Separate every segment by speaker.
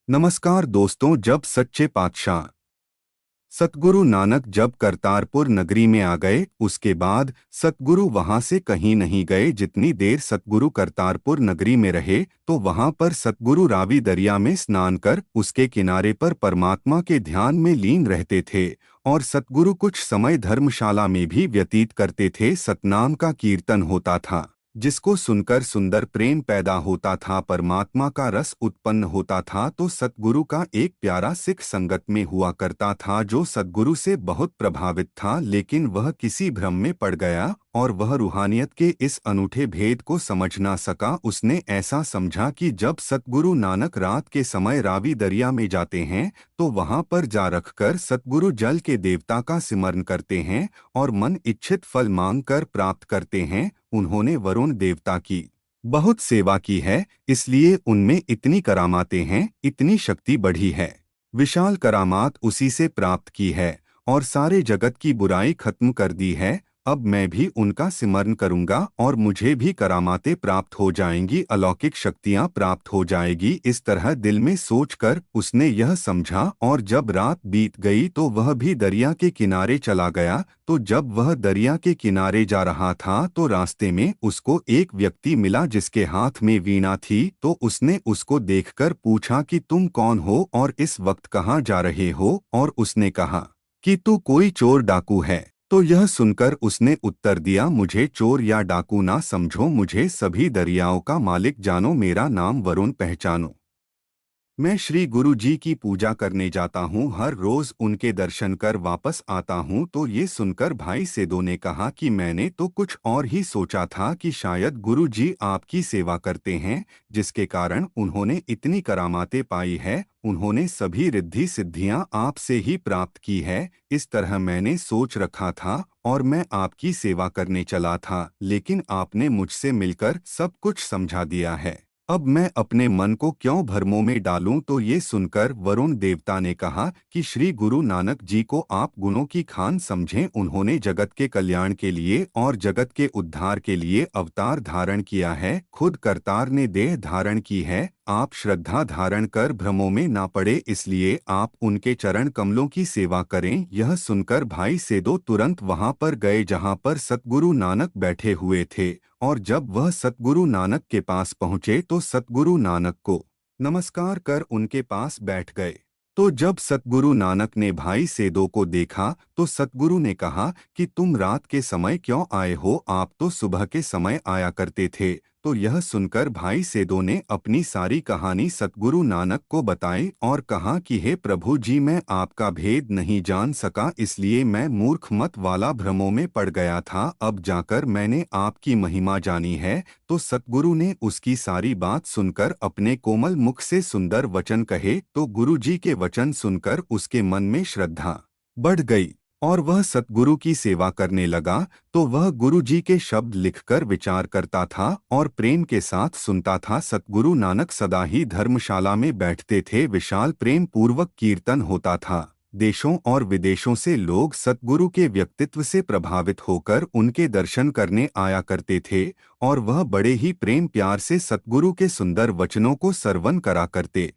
Speaker 1: नमस्कार दोस्तों। जब सच्चे पातशाह सतगुरु नानक जब करतारपुर नगरी में आ गए, उसके बाद सतगुरु वहां से कहीं नहीं गए। जितनी देर सतगुरु करतारपुर नगरी में रहे तो वहां पर सतगुरु रावी दरिया में स्नान कर उसके किनारे पर परमात्मा के ध्यान में लीन रहते थे। और सतगुरु कुछ समय धर्मशाला में भी व्यतीत करते थे। सतनाम का कीर्तन होता था, जिसको सुनकर सुंदर प्रेम पैदा होता था, परमात्मा का रस उत्पन्न होता था। तो सतगुरु का एक प्यारा सिख संगत में हुआ करता था जो सतगुरु से बहुत प्रभावित था, लेकिन वह किसी भ्रम में पड़ गया और वह रूहानियत के इस अनूठे भेद को समझ ना सका। उसने ऐसा समझा कि जब सतगुरु नानक रात के समय रावी दरिया में जाते हैं तो वहां पर जा रखकर सतगुरु जल के देवता का सिमरन करते हैं और मन इच्छित फल मांग कर प्राप्त करते हैं। उन्होंने वरुण देवता की बहुत सेवा की है, इसलिए उनमें इतनी करामातें हैं, इतनी शक्ति बढ़ी है। विशाल करामात उसी से प्राप्त की है और सारे जगत की बुराई खत्म कर दी है। अब मैं भी उनका सिमरन करूंगा और मुझे भी करामातें प्राप्त हो जाएंगी, अलौकिक शक्तियां प्राप्त हो जाएगी। इस तरह दिल में सोचकर उसने यह समझा और जब रात बीत गई तो वह भी दरिया के किनारे चला गया। तो जब वह दरिया के किनारे जा रहा था तो रास्ते में उसको एक व्यक्ति मिला जिसके हाथ में वीणा थी। तो उसने उसको देखकर पूछा कि तुम कौन हो और इस वक्त कहाँ जा रहे हो। और उसने कहा कि तू कोई चोर डाकू है। तो यह सुनकर उसने उत्तर दिया, मुझे चोर या डाकू ना समझो, मुझे सभी दरियाओं का मालिक जानो, मेरा नाम वरुण पहचानो। मैं श्री गुरु जी की पूजा करने जाता हूँ, हर रोज उनके दर्शन कर वापस आता हूँ। तो ये सुनकर भाई सेदो ने कहा कि मैंने तो कुछ और ही सोचा था कि शायद गुरु जी आपकी सेवा करते हैं, जिसके कारण उन्होंने इतनी करामातें पाई है। उन्होंने सभी रिद्धि सिद्धियां आपसे ही प्राप्त की है। इस तरह मैंने सोच रखा था और मैं आपकी सेवा करने चला था, लेकिन आपने मुझसे मिलकर सब कुछ समझा दिया है। अब मैं अपने मन को क्यों भ्रमों में डालूं। तो ये सुनकर वरुण देवता ने कहा कि श्री गुरु नानक जी को आप गुणों की खान समझें। उन्होंने जगत के कल्याण के लिए और जगत के उद्धार के लिए अवतार धारण किया है। खुद करतार ने देह धारण की है। आप श्रद्धा धारण कर भ्रमों में ना पड़े, इसलिए आप उनके चरण कमलों की सेवा करें। यह सुनकर भाई सेदो तुरंत वहां पर गए जहां पर सतगुरु नानक बैठे हुए थे। और जब वह सतगुरु नानक के पास पहुंचे तो सतगुरु नानक को नमस्कार कर उनके पास बैठ गए। तो जब सतगुरु नानक ने भाई सेदो को देखा तो सतगुरु ने कहा कि तुम रात के समय क्यों आए हो, आप तो सुबह के समय आया करते थे। तो यह सुनकर भाई सेदो ने अपनी सारी कहानी सतगुरु नानक को बताई और कहा कि हे प्रभु जी, मैं आपका भेद नहीं जान सका, इसलिए मैं मूर्ख मत वाला भ्रमों में पड़ गया था। अब जाकर मैंने आपकी महिमा जानी है। तो सतगुरु ने उसकी सारी बात सुनकर अपने कोमल मुख से सुंदर वचन कहे। तो गुरु जी के वचन सुनकर उसके मन में श्रद्धा बढ़ गई और वह सतगुरु की सेवा करने लगा। तो वह गुरु जी के शब्द लिखकर विचार करता था और प्रेम के साथ सुनता था। सतगुरु नानक सदा ही धर्मशाला में बैठते थे, विशाल प्रेम पूर्वक कीर्तन होता था। देशों और विदेशों से लोग सतगुरु के व्यक्तित्व से प्रभावित होकर उनके दर्शन करने आया करते थे और वह बड़े ही प्रेम प्यार से सतगुरु के सुंदर वचनों को श्रवण करा करते।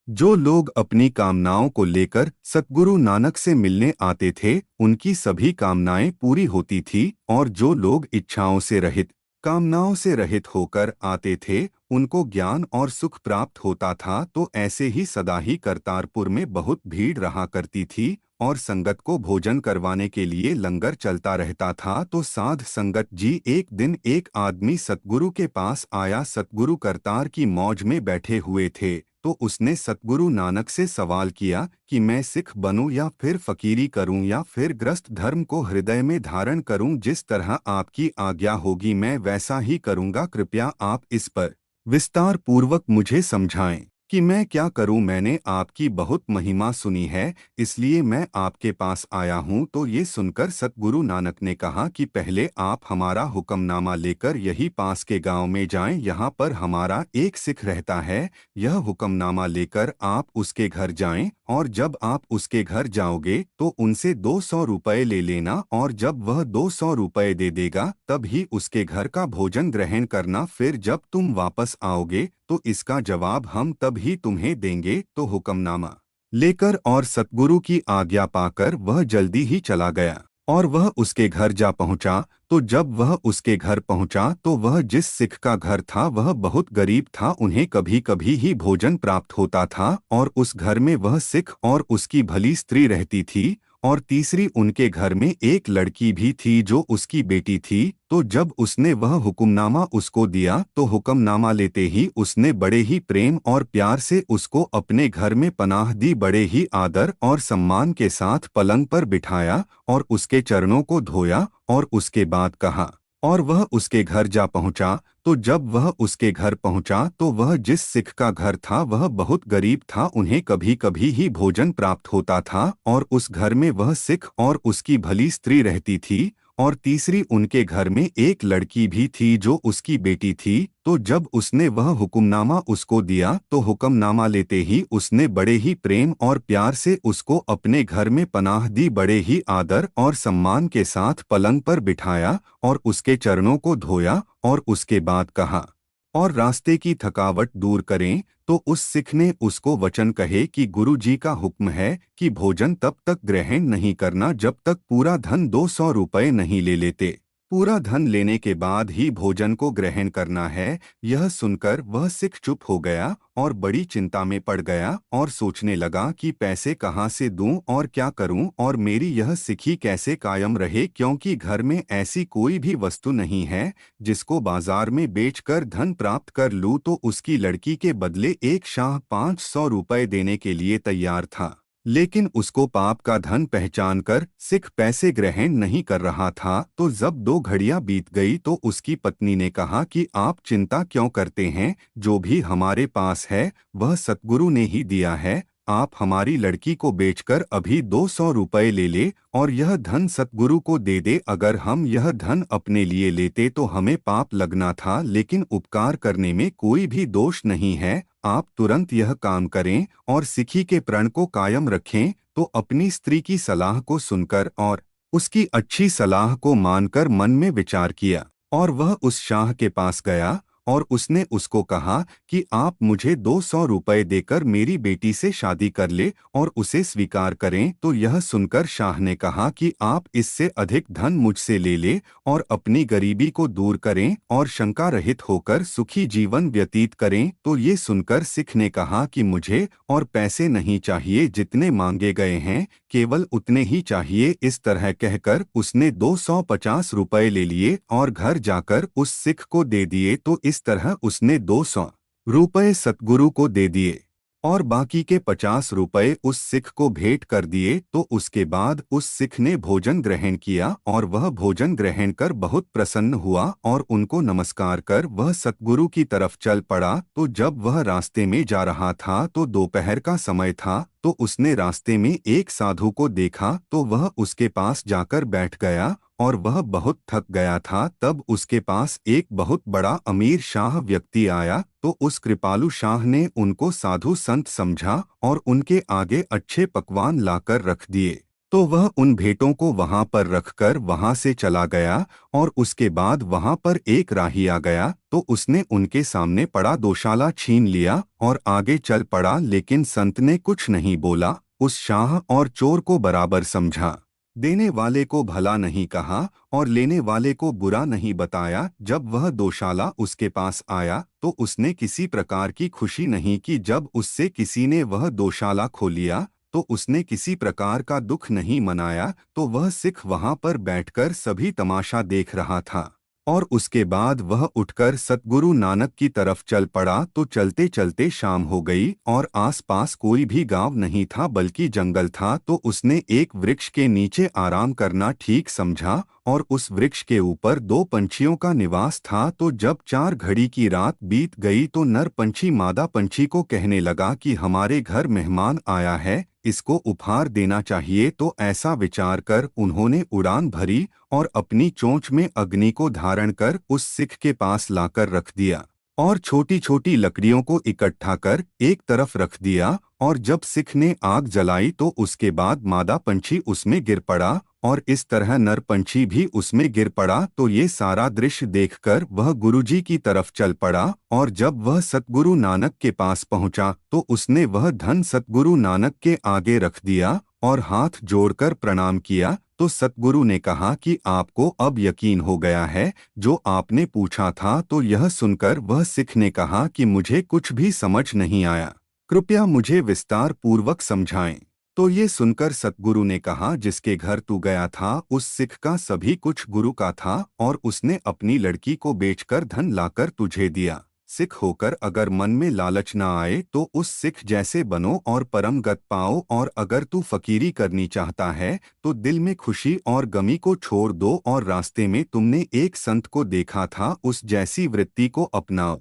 Speaker 1: जो लोग अपनी कामनाओं को लेकर सतगुरु नानक से मिलने आते थे, उनकी सभी कामनाएं पूरी होती थी। और जो लोग इच्छाओं से रहित, कामनाओं से रहित होकर आते थे, उनको ज्ञान और सुख प्राप्त होता था। तो ऐसे ही सदा ही करतारपुर में बहुत भीड़ रहा करती थी और संगत को भोजन करवाने के लिए लंगर चलता रहता था। तो साध संगत जी, एक दिन एक आदमी सतगुरु के पास आया। सतगुरु करतार की मौज में बैठे हुए थे। तो उसने सतगुरु नानक से सवाल किया कि मैं सिख बनूं या फिर फकीरी करूं या फिर ग्रस्त धर्म को हृदय में धारण करूं। जिस तरह आपकी आज्ञा होगी मैं वैसा ही करूंगा, कृपया आप इस पर विस्तार पूर्वक मुझे समझाएं कि मैं क्या करूं। मैंने आपकी बहुत महिमा सुनी है, इसलिए मैं आपके पास आया हूं। तो ये सुनकर सतगुरु नानक ने कहा कि पहले आप हमारा हुक्मनामा लेकर यही पास के गांव में जाएं, यहाँ पर हमारा एक सिख रहता है। यह हुक्मनामा लेकर आप उसके घर जाएं और जब आप उसके घर जाओगे तो उनसे 200 रुपये ले लेना और जब वह 200 रुपये दे देगा तब ही उसके घर का भोजन ग्रहण करना। फिर जब तुम वापस आओगे तो इसका जवाब हम तब ही तुम्हें देंगे। तो हुक्मनामा लेकर और सतगुरु की आज्ञा पाकर वह जल्दी ही चला गया और वह उसके घर जा पहुंचा। तो जब वह उसके घर पहुंचा तो वह जिस सिख का घर था वह बहुत गरीब था, उन्हें कभी कभी ही भोजन प्राप्त होता था और उस घर में वह सिख और उसकी भली स्त्री रहती थी और तीसरी उनके घर में एक लड़की भी थी जो उसकी बेटी थी। तो जब उसने वह हुक्मनामा उसको दिया तो हुक्मनामा लेते ही उसने बड़े ही प्रेम और प्यार से उसको अपने घर में पनाह दी, बड़े ही आदर और सम्मान के साथ पलंग पर बिठाया और उसके चरणों को धोया और उसके बाद कहा। और वह उसके घर जा पहुंचा। तो जब वह उसके घर पहुंचा तो वह जिस सिख का घर था वह बहुत गरीब था, उन्हें कभी कभी ही भोजन प्राप्त होता था और उस घर में वह सिख और उसकी भली स्त्री रहती थी और तीसरी उनके घर में एक लड़की भी थी जो उसकी बेटी थी। तो जब उसने वह हुक्मनामा उसको दिया तो हुक्मनामा लेते ही उसने बड़े ही प्रेम और प्यार से उसको अपने घर में पनाह दी, बड़े ही आदर और सम्मान के साथ पलंग पर बिठाया और उसके चरणों को धोया और उसके बाद कहा। और रास्ते की थकावट दूर करें तो उस सिख ने उसको वचन कहे कि गुरु जी का हुक्म है कि भोजन तब तक ग्रहण नहीं करना जब तक पूरा धन 200 रुपये नहीं ले लेते। पूरा धन लेने के बाद ही भोजन को ग्रहण करना है। यह सुनकर वह सिख चुप हो गया और बड़ी चिंता में पड़ गया और सोचने लगा कि पैसे कहाँ से दूं और क्या करूं और मेरी यह सिखी कैसे कायम रहे, क्योंकि घर में ऐसी कोई भी वस्तु नहीं है जिसको बाजार में बेचकर धन प्राप्त कर लूं। तो उसकी लड़की के बदले एक शाह 500 रुपये देने के लिए तैयार था, लेकिन उसको पाप का धन पहचानकर सिख पैसे ग्रहण नहीं कर रहा था। तो जब 2 घड़ियां बीत गई तो उसकी पत्नी ने कहा कि आप चिंता क्यों करते हैं, जो भी हमारे पास है वह सतगुरु ने ही दिया है। आप हमारी लड़की को बेचकर अभी 200 रुपये ले ले और यह धन सतगुरु को दे दे। अगर हम यह धन अपने लिए लेते तो हमें पाप लगना था, लेकिन उपकार करने में कोई भी दोष नहीं है। आप तुरंत यह काम करें और सिखी के प्रण को कायम रखें। तो अपनी स्त्री की सलाह को सुनकर और उसकी अच्छी सलाह को मानकर मन में विचार किया और वह उस शाह के पास गया और उसने उसको कहा कि आप मुझे 200 रुपये देकर मेरी बेटी से शादी कर ले और उसे स्वीकार करें। तो यह सुनकर शाह ने कहा कि आप इससे अधिक धन मुझसे ले ले और अपनी गरीबी को दूर करें और शंका रहित होकर सुखी जीवन व्यतीत करें। तो ये सुनकर सिख ने कहा कि मुझे और पैसे नहीं चाहिए, जितने मांगे गए हैं केवल उतने ही चाहिए। इस तरह कहकर उसने 250 रुपये ले लिए और घर जाकर उस सिख को दे दिए। तो इस तरह उसने 200 रुपये सतगुरु को दे दिए और बाकी के 50 रुपये उस सिख को भेंट कर दिए। तो उसके बाद उस सिख ने भोजन ग्रहण किया और वह भोजन ग्रहण कर बहुत प्रसन्न हुआ और उनको नमस्कार कर वह सतगुरु की तरफ चल पड़ा। तो जब वह रास्ते में जा रहा था तो दोपहर का समय था। तो उसने रास्ते में एक साधु को देखा तो वह उसके पास जाकर बैठ गया और वह बहुत थक गया था। तब उसके पास एक बहुत बड़ा अमीर शाह व्यक्ति आया। तो उस कृपालु शाह ने उनको साधु संत समझा और उनके आगे अच्छे पकवान लाकर रख दिए। तो वह उन भेंटों को वहां पर रखकर वहां से चला गया और उसके बाद वहां पर एक राही आ गया। तो उसने उनके सामने पड़ा दोशाला छीन लिया और आगे चल पड़ा, लेकिन संत ने कुछ नहीं बोला। उस शाह और चोर को बराबर समझा, देने वाले को भला नहीं कहा और लेने वाले को बुरा नहीं बताया। जब वह दोशाला उसके पास आया तो उसने किसी प्रकार की खुशी नहीं की। जब उससे किसी ने वह दोशाला खो लिया तो उसने किसी प्रकार का दुख नहीं मनाया। तो वह सिख वहां पर बैठकर सभी तमाशा देख रहा था और उसके बाद वह उठकर सतगुरु नानक की तरफ चल पड़ा। तो चलते चलते शाम हो गई और आसपास कोई भी गांव नहीं था बल्कि जंगल था। तो उसने एक वृक्ष के नीचे आराम करना ठीक समझा और उस वृक्ष के ऊपर 2 पंछियों का निवास था। तो जब 4 घड़ी की रात बीत गई तो नर पंछी मादा पंछी को कहने लगा कि हमारे घर मेहमान आया है, इसको उपहार देना चाहिए। तो ऐसा विचार कर उन्होंने उड़ान भरी और अपनी चोंच में अग्नि को धारण कर उस सिख के पास लाकर रख दिया और छोटी छोटी लकड़ियों को इकट्ठा कर एक तरफ रख दिया। और जब सिख ने आग जलाई तो उसके बाद मादा पंछी उसमें गिर पड़ा और इस तरह नर पंछी भी उसमें गिर पड़ा। तो ये सारा दृश्य देखकर वह गुरुजी की तरफ चल पड़ा, और जब वह सतगुरु नानक के पास पहुंचा तो उसने वह धन सतगुरु नानक के आगे रख दिया और हाथ जोड़कर प्रणाम किया। तो सतगुरु ने कहा कि आपको अब यकीन हो गया है जो आपने पूछा था। तो यह सुनकर वह सिख ने कहा कि मुझे कुछ भी समझ नहीं आया, कृपया मुझे विस्तार पूर्वक समझाएं। तो ये सुनकर सतगुरु ने कहा, जिसके घर तू गया था उस सिख का सभी कुछ गुरु का था, और उसने अपनी लड़की को बेचकर धन लाकर तुझे दिया। सिख होकर अगर मन में लालच ना आए तो उस सिख जैसे बनो और परम गत पाओ, और अगर तू फकीरी करनी चाहता है तो दिल में खुशी और गमी को छोड़ दो, और रास्ते में तुमने एक संत को देखा था उस जैसी वृत्ति को अपनाओ।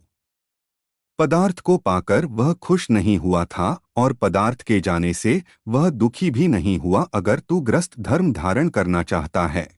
Speaker 1: पदार्थ को पाकर वह खुश नहीं हुआ था, और पदार्थ के जाने से वह दुखी भी नहीं हुआ। अगर तू ग्रस्त धर्म धारण करना चाहता है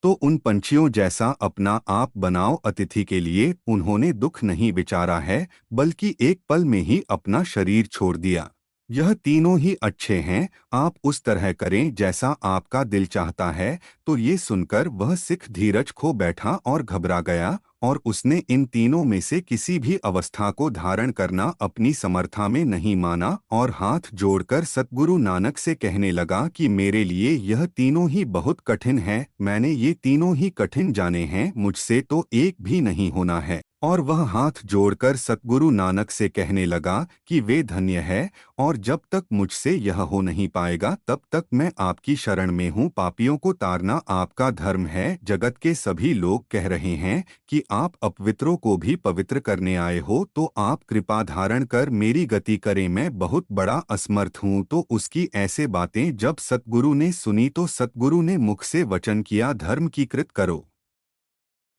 Speaker 1: तो उन पंछियों जैसा अपना आप बनाओ। अतिथि के लिए उन्होंने दुख नहीं विचारा है, बल्कि एक पल में ही अपना शरीर छोड़ दिया। यह तीनों ही अच्छे हैं, आप उस तरह करें जैसा आपका दिल चाहता है। तो ये सुनकर वह सिख धीरज खो बैठा और घबरा गया, और उसने इन तीनों में से किसी भी अवस्था को धारण करना अपनी समर्था में नहीं माना, और हाथ जोड़कर सतगुरु नानक से कहने लगा कि मेरे लिए यह तीनों ही बहुत कठिन है। मैंने ये तीनों ही कठिन जाने हैं, मुझसे तो एक भी नहीं होना है। और वह हाथ जोड़कर सतगुरु नानक से कहने लगा कि वे धन्य है, और जब तक मुझसे यह हो नहीं पाएगा तब तक मैं आपकी शरण में हूँ। पापियों को तारना आपका धर्म है। जगत के सभी लोग कह रहे हैं कि आप अपवित्रों को भी पवित्र करने आए हो, तो आप कृपा धारण कर मेरी गति करें, मैं बहुत बड़ा असमर्थ हूँ। तो उसकी ऐसे बातें जब सतगुरु ने सुनी तो सतगुरु ने मुख से वचन किया, धर्म की कृत करो,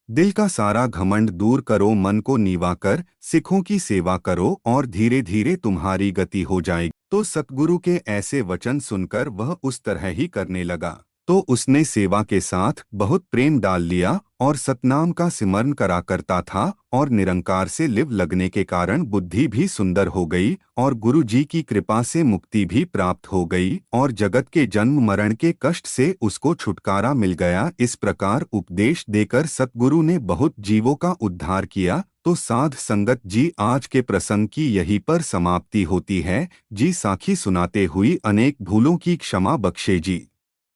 Speaker 1: दिल का सारा घमंड दूर करो, मन को नीवा कर सिखों की सेवा करो, और धीरे धीरे तुम्हारी गति हो जाएगी। तो सतगुरु के ऐसे वचन सुनकर वह उस तरह ही करने लगा। तो उसने सेवा के साथ बहुत प्रेम डाल लिया, और सतनाम का सिमरन करा करता था, और निरंकार से लिव लगने के कारण बुद्धि भी सुंदर हो गई, और गुरु जी की कृपा से मुक्ति भी प्राप्त हो गई, और जगत के जन्म मरण के कष्ट से उसको छुटकारा मिल गया। इस प्रकार उपदेश देकर सतगुरु ने बहुत जीवों का उद्धार किया। तो साध संगत जी, आज के प्रसंग की यहीं पर समाप्ति होती है। जी साखी सुनाते हुई अनेक भूलों की क्षमा बख्शे जी।